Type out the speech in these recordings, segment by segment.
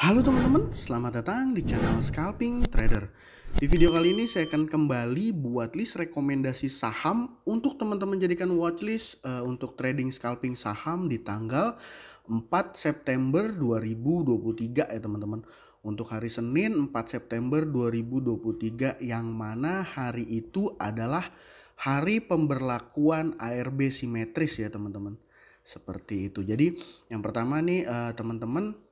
Halo teman-teman, selamat datang di channel Scalping Trader. Di video kali ini saya akan kembali buat list rekomendasi saham untuk teman-teman jadikan watchlist untuk trading scalping saham di tanggal 4 September 2023 ya teman-teman. Untuk hari Senin 4 September 2023 yang mana hari itu adalah hari pemberlakuan ARB simetris ya teman-teman. Seperti itu. Jadi yang pertama nih teman-teman,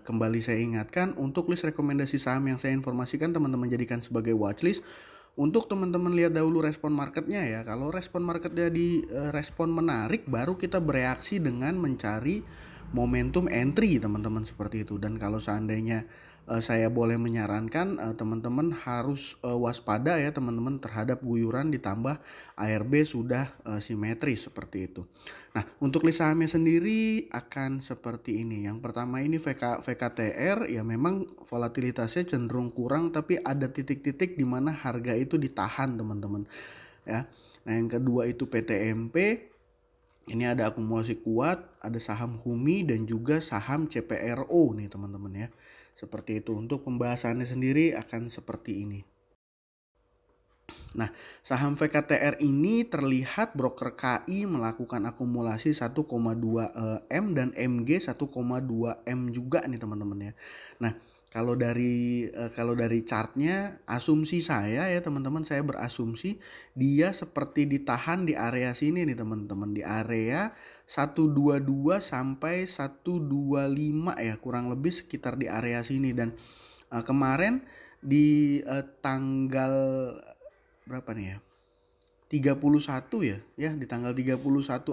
kembali saya ingatkan untuk list rekomendasi saham yang saya informasikan teman-teman jadikan sebagai watchlist. Untuk teman-teman lihat dahulu respon marketnya ya. Kalau respon marketnya di respon menarik, baru kita bereaksi dengan mencari momentum entry teman-teman, seperti itu. Dan kalau seandainya saya boleh menyarankan teman-teman harus waspada ya teman-teman terhadap guyuran ditambah ARB sudah simetris seperti itu. Nah, untuk list sahamnya sendiri akan seperti ini. Yang pertama ini VKTR ya, memang volatilitasnya cenderung kurang tapi ada titik-titik di mana harga itu ditahan teman-teman ya. Nah, yang kedua itu PTMP. Ini ada akumulasi kuat, ada saham HUMI dan juga saham CPRO nih teman-teman ya. Seperti itu. Untuk pembahasannya sendiri akan seperti ini. Nah, saham VKTR ini terlihat broker KI melakukan akumulasi 1,2 M dan MG 1,2 M juga nih teman-teman ya. Nah, kalau dari chartnya, asumsi saya ya teman-teman, saya berasumsi dia seperti ditahan di area sini nih teman-teman, di area 122 sampai 125 ya, kurang lebih sekitar di area sini. Dan kemarin di tanggal berapa nih ya, 31 ya di tanggal 31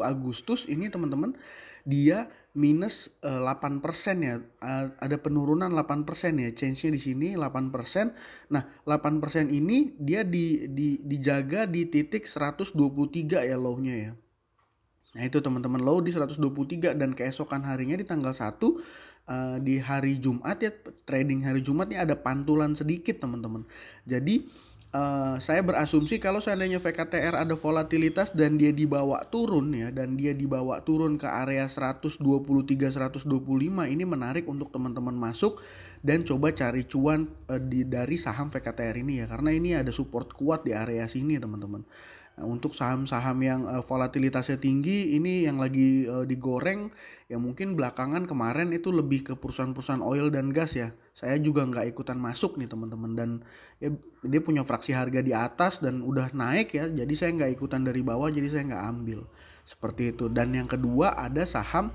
Agustus ini teman-teman, dia minus 8% ya, ada penurunan 8% ya, change-nya di sini 8%. Nah, 8% ini dia dijaga di titik 123 ya low-nya ya. Nah, itu teman-teman, low di 123, dan keesokan harinya di tanggal 1 di hari Jumat ya, trading hari Jumat ini ada pantulan sedikit teman-teman. Jadi saya berasumsi kalau seandainya VKTR ada volatilitas dan dia dibawa turun ya, dan dia dibawa turun ke area 123 125, ini menarik untuk teman-teman masuk dan coba cari cuan dari saham VKTR ini ya, karena ini ada support kuat di area sini teman-teman. Nah, untuk saham-saham yang volatilitasnya tinggi ini yang lagi digoreng ya, mungkin belakangan kemarin itu lebih ke perusahaan-perusahaan oil dan gas ya. Saya juga nggak ikutan masuk nih teman-teman, dan ya, dia punya fraksi harga di atas dan udah naik ya, jadi saya nggak ikutan dari bawah, jadi saya nggak ambil seperti itu. Dan yang kedua ada saham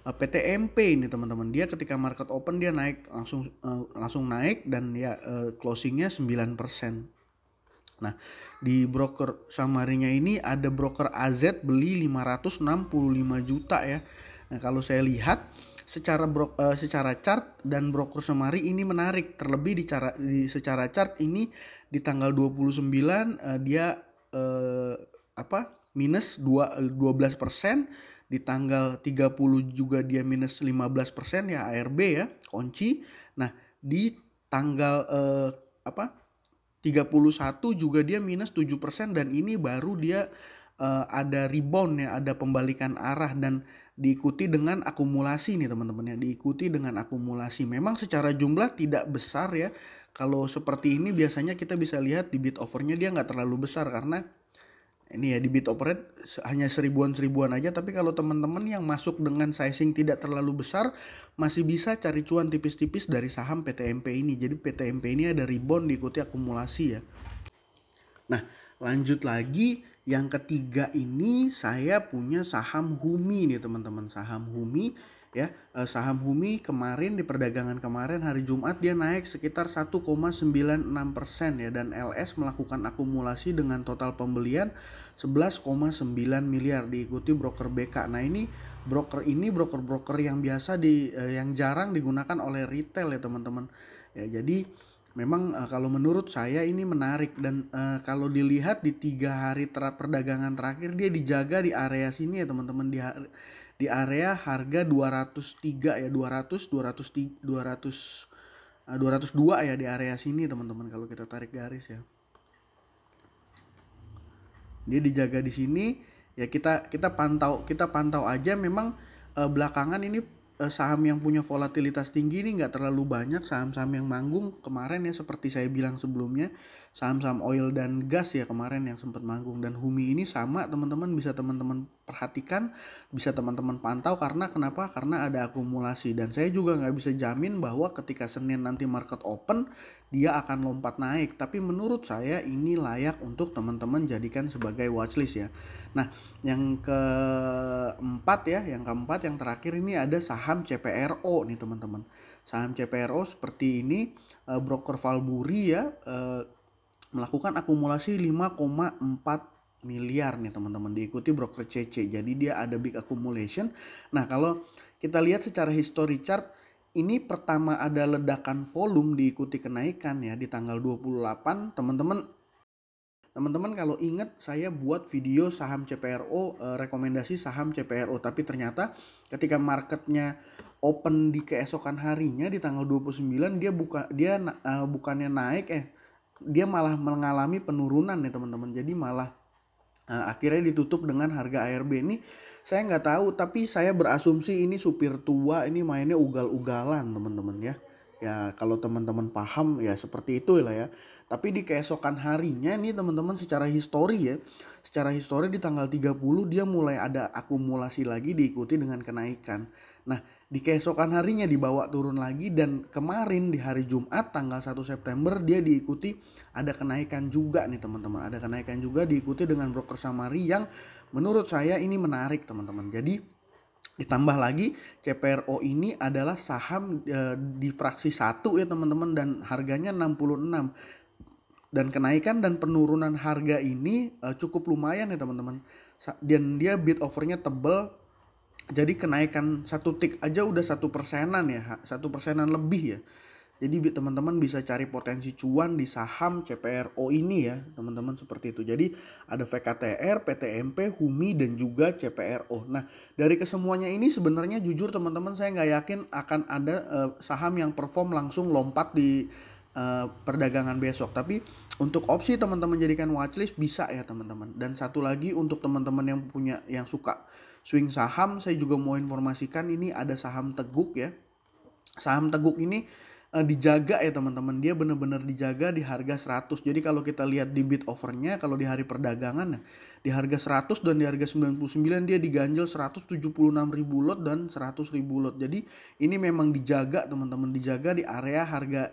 PTMP ini teman-teman, dia ketika market open dia naik langsung naik, dan ya closingnya 9%. Nah, di broker Samarinya ini ada broker AZ beli 565 juta ya. Nah, kalau saya lihat secara chart dan broker Samari ini menarik, terlebih secara chart ini di tanggal 29 dia minus 12%, di tanggal 30 juga dia minus 15% ya, ARB ya, kunci. Nah, di tanggal 31 juga dia minus 7%, dan ini baru dia ada rebound ya, ada pembalikan arah dan diikuti dengan akumulasi nih teman-teman ya, diikuti dengan akumulasi. Memang secara jumlah tidak besar ya. Kalau seperti ini biasanya kita bisa lihat di bid overnya dia nggak terlalu besar, karena ini ya di bid over rate hanya seribuan aja. Tapi kalau teman-teman yang masuk dengan sizing tidak terlalu besar, masih bisa cari cuan tipis-tipis dari saham PTMP ini. Jadi PTMP ini ada rebound diikuti akumulasi ya. Nah, lanjut lagi, yang ketiga ini saya punya saham HUMI nih teman-teman, saham HUMI ya. Saham HUMI kemarin di perdagangan kemarin hari Jumat dia naik sekitar 1,96% ya, dan LS melakukan akumulasi dengan total pembelian 11,9 miliar diikuti broker BK. Nah, ini broker yang biasa yang jarang digunakan oleh retail ya teman-teman. Ya, jadi memang kalau menurut saya ini menarik, dan kalau dilihat di 3 hari perdagangan terakhir dia dijaga di area sini ya teman-teman, di area harga 203 ya, 202 ya, di area sini teman-teman. Kalau kita tarik garis ya, dia dijaga di sini ya, kita pantau aja. Memang belakangan ini saham yang punya volatilitas tinggi ini nggak terlalu banyak. Saham-saham yang manggung kemarin ya seperti saya bilang sebelumnya, saham-saham oil dan gas ya kemarin yang sempat manggung. Dan Humi ini sama teman-teman, bisa teman-teman perhatikan, bisa teman-teman pantau. Karena kenapa? Karena ada akumulasi. Dan saya juga nggak bisa jamin bahwa ketika Senin nanti market open dia akan lompat naik. Tapi menurut saya ini layak untuk teman-teman jadikan sebagai watchlist ya. Nah, yang keempat ya, yang terakhir ini ada saham CPRO nih teman-teman. Saham CPRO seperti ini, broker Valburi ya, melakukan akumulasi 5,4 miliar nih teman-teman, diikuti broker CC. Jadi dia ada big accumulation. Nah, kalau kita lihat secara history chart, ini pertama ada ledakan volume diikuti kenaikan ya di tanggal 28. Teman-teman kalau ingat saya buat video saham CPRO, rekomendasi saham CPRO, tapi ternyata ketika marketnya open di keesokan harinya di tanggal 29 bukannya naik, dia malah mengalami penurunan ya teman-teman. Jadi malah akhirnya ditutup dengan harga ARB. Ini saya nggak tahu, tapi saya berasumsi ini supir tua, ini mainnya ugal-ugalan teman-teman ya. Ya kalau teman-teman paham ya seperti itu lah ya. Tapi di keesokan harinya nih teman-teman, secara histori di tanggal 30 dia mulai ada akumulasi lagi diikuti dengan kenaikan. Nah, di keesokan harinya dibawa turun lagi, dan kemarin di hari Jumat tanggal 1 September dia diikuti ada kenaikan juga nih teman-teman. Ada kenaikan juga diikuti dengan broker Samari yang menurut saya ini menarik teman-teman. Jadi ditambah lagi CPRO ini adalah saham di fraksi 1 ya teman-teman, dan harganya 66. Dan kenaikan dan penurunan harga ini cukup lumayan ya teman-teman. Dan dia bid overnya tebel. Jadi kenaikan 1 tick aja udah 1%-an ya, 1%-an lebih ya. Jadi teman-teman bisa cari potensi cuan di saham CPRO ini ya teman-teman, seperti itu. Jadi ada VKTR, PTMP, Humi, dan juga CPRO. Nah, dari kesemuanya ini sebenarnya jujur teman-teman saya nggak yakin akan ada saham yang perform langsung lompat di perdagangan besok. Tapi untuk opsi teman-teman jadikan watchlist bisa ya teman-teman. Dan satu lagi untuk teman-teman yang suka swing saham, saya juga mau informasikan ini ada saham Teguk ya. Saham Teguk ini dijaga ya teman-teman, dia benar-benar dijaga di harga 100. Jadi kalau kita lihat di bid overnya, kalau di hari perdagangan di harga 100 dan di harga 99 dia diganjel 176.000 lot dan 100.000 lot. Jadi ini memang dijaga teman-teman, dijaga di area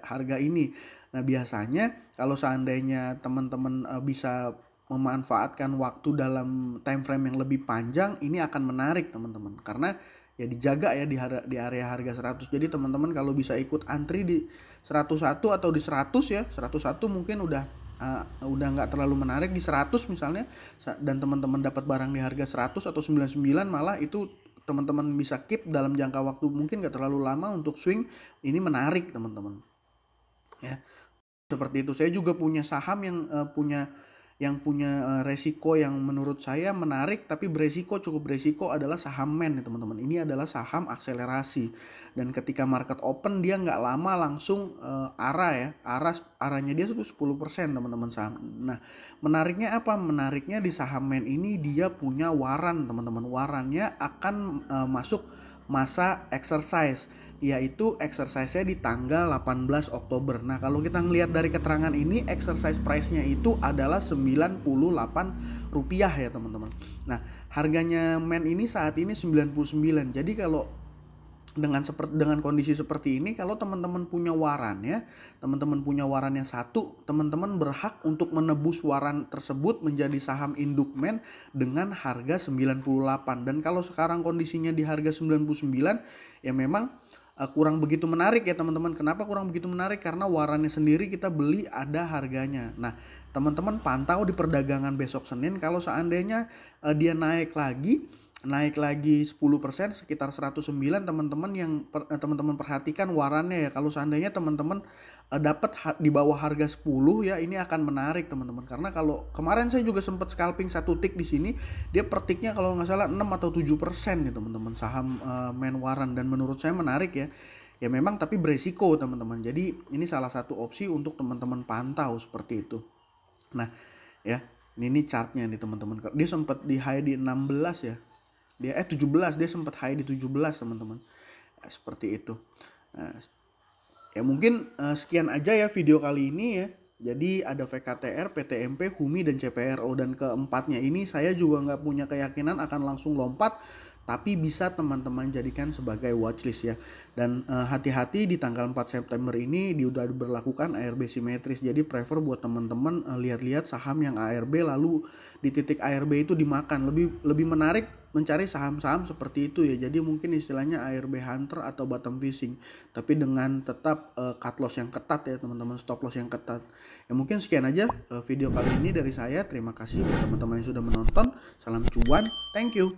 harga ini. Nah, biasanya kalau seandainya teman-teman bisa memanfaatkan waktu dalam time frame yang lebih panjang, ini akan menarik teman-teman, karena ya dijaga ya di area harga 100. Jadi teman-teman kalau bisa ikut antri di 101 atau di 100 ya. 101 mungkin udah nggak terlalu menarik, di 100 misalnya, dan teman-teman dapat barang di harga 100 atau 99, malah itu teman-teman bisa keep dalam jangka waktu mungkin nggak terlalu lama untuk swing. Ini menarik teman-teman ya, seperti itu. Saya juga punya saham yang punya resiko yang menurut saya menarik tapi cukup beresiko, adalah saham MEN ya teman-teman. Ini adalah saham akselerasi, dan ketika market open dia nggak lama langsung arahnya dia 10% teman-teman saham. Nah, menariknya apa? Menariknya di saham MEN ini dia punya waran teman-teman. Warannya akan masuk masa exercise, yaitu exercise-nya di tanggal 18 Oktober. Nah, kalau kita ngelihat dari keterangan ini, exercise price-nya itu adalah Rp98 ya teman-teman. Nah, harganya MEN ini saat ini 99. Jadi kalau dengan kondisi seperti ini, kalau teman-teman punya warannya satu, teman-teman berhak untuk menebus waran tersebut menjadi saham induk MEN dengan harga 98. Dan kalau sekarang kondisinya di harga 99, ya memang kurang begitu menarik ya teman-teman. Kenapa kurang begitu menarik? Karena warannya sendiri kita beli ada harganya. Nah, teman-teman pantau di perdagangan besok Senin, kalau seandainya dia naik lagi 10% sekitar 109, teman-teman perhatikan warannya ya. Kalau seandainya teman-teman dapat di bawah harga 10 ya, ini akan menarik teman-teman. Karena kalau kemarin saya juga sempat scalping 1 tick di sini, dia per ticknya kalau nggak salah 6 atau 7% ya teman-teman, saham MEN waran, dan menurut saya menarik ya. Ya memang tapi beresiko teman-teman. Jadi ini salah satu opsi untuk teman-teman pantau seperti itu. Nah, ya, ini chartnya nih teman-teman. Dia sempat di high di 16 ya. Dia 17, dia sempat high di 17 teman-teman. seperti itu. Nah, ya mungkin sekian aja ya video kali ini ya. Jadi ada VKTR, PTMP, HUMI, dan CPRO. Dan keempatnya ini saya juga nggak punya keyakinan akan langsung lompat, tapi bisa teman-teman jadikan sebagai watchlist ya. Dan hati-hati di tanggal 4 September ini udah berlakukan ARB simetris. Jadi prefer buat teman-teman lihat-lihat saham yang ARB lalu di titik ARB itu dimakan. Lebih menarik mencari saham-saham seperti itu ya. Jadi mungkin istilahnya ARB hunter atau bottom fishing, tapi dengan tetap cut loss yang ketat ya teman-teman, stop loss yang ketat. Ya mungkin sekian aja video kali ini dari saya. Terima kasih buat teman-teman yang sudah menonton. Salam cuan, thank you.